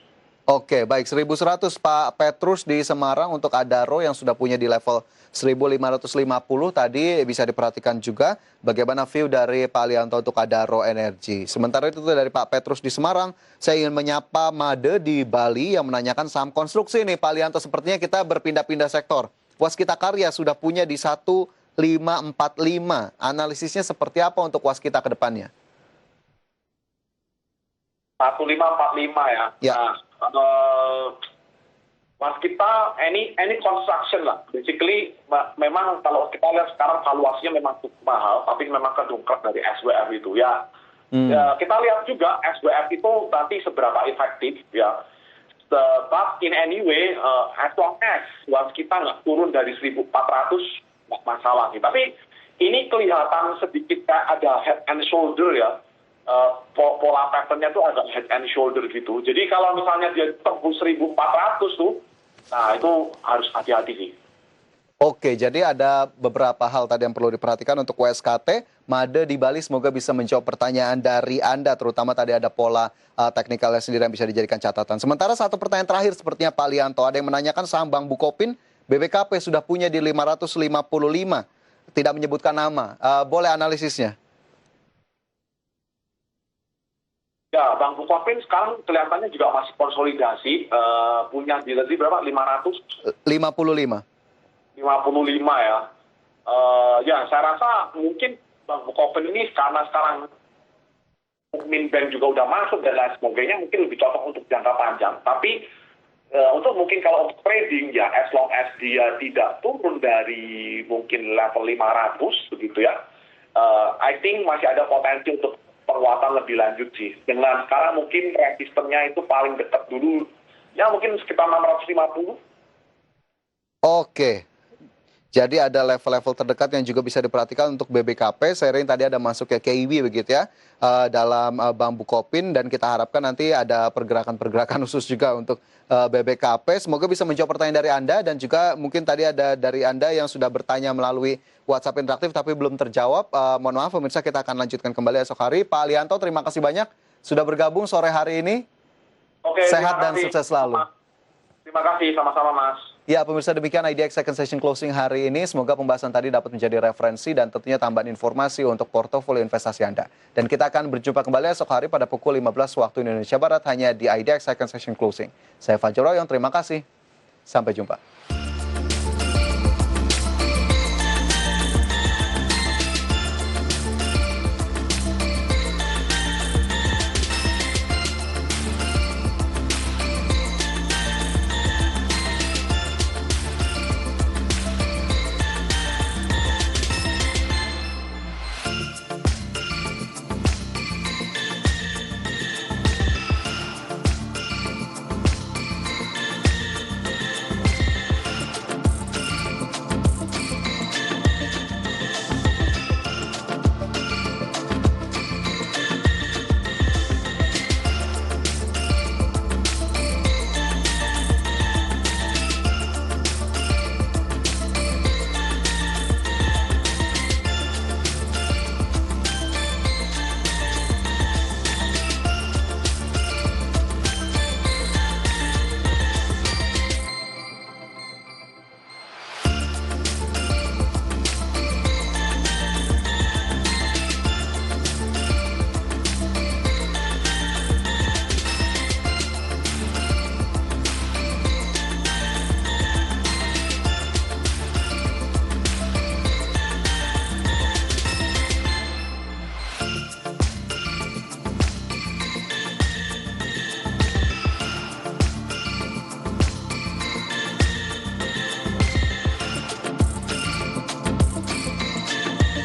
Oke, baik 1.100 Pak Petrus di Semarang untuk Adaro yang sudah punya di level 1.550 tadi bisa diperhatikan juga bagaimana view dari Pak Lianto untuk Adaro Energi. Sementara itu dari Pak Petrus di Semarang, saya ingin menyapa Made di Bali yang menanyakan saham konstruksi nih Pak Lianto, sepertinya kita berpindah-pindah sektor. Waskita Karya sudah punya di 1.545. Analisisnya seperti apa untuk Waskita ke depannya? 1.545 ya. Ya. Nah, Waskita any construction lah. Basically memang kalau kita lihat sekarang valuasinya memang cukup mahal, tapi memang kedongkrak dari SWF itu ya. Ya kita lihat juga SWF itu nanti seberapa efektif ya. But in any way, as long as Waskita nggak turun dari 1.400 nggak masalah sih. Tapi ini kelihatan sedikit kayak ada head and shoulder ya. Pola patternnya tuh agak head and shoulder gitu. Jadi kalau misalnya dia tembus 1.400 tuh, nah itu harus hati-hati sih. Oke, jadi ada beberapa hal tadi yang perlu diperhatikan untuk WSKT. Made di Bali semoga bisa menjawab pertanyaan dari Anda, terutama tadi ada pola teknikalnya sendiri yang bisa dijadikan catatan. Sementara satu pertanyaan terakhir sepertinya Pak Lianto, ada yang menanyakan saham Bank Bukopin, BBKP sudah punya di 555, tidak menyebutkan nama. Boleh analisisnya? Ya, Bank Bukopin sekarang kelihatannya juga masih konsolidasi, punya dealer di berapa? 500? 55. 55 ya. Ya, saya rasa mungkin Bank Bukopin ini karena sekarang Minbank juga udah masuk dan lain sebagainya, mungkin lebih cocok untuk jangka panjang. Tapi untuk mungkin kalau untuk trading ya, as long as dia tidak turun dari mungkin level 500 begitu ya, I think masih ada potensi untuk penguatan lebih lanjut sih. Dengan sekarang mungkin resistennya itu paling dekat dulu, ya mungkin sekitar 650. Oke. Jadi ada level-level terdekat yang juga bisa diperhatikan untuk BBKP. Seiring tadi ada masuk ke KIB begitu ya, dalam Bank Bukopin, dan kita harapkan nanti ada pergerakan-pergerakan khusus juga untuk BBKP. Semoga bisa menjawab pertanyaan dari Anda, dan juga mungkin tadi ada dari Anda yang sudah bertanya melalui WhatsApp interaktif tapi belum terjawab. Mohon maaf pemirsa, kita akan lanjutkan kembali esok hari. Pak Lianto, terima kasih banyak sudah bergabung sore hari ini. Oke, sehat dan sukses selalu. Terima kasih, sama-sama Mas. Ya, pemirsa, demikian IDX Second Session Closing hari ini. Semoga pembahasan tadi dapat menjadi referensi dan tentunya tambahan informasi untuk portofolio investasi Anda. Dan kita akan berjumpa kembali esok hari pada pukul 15 waktu Indonesia Barat hanya di IDX Second Session Closing. Saya Fajar Royon, terima kasih. Sampai jumpa.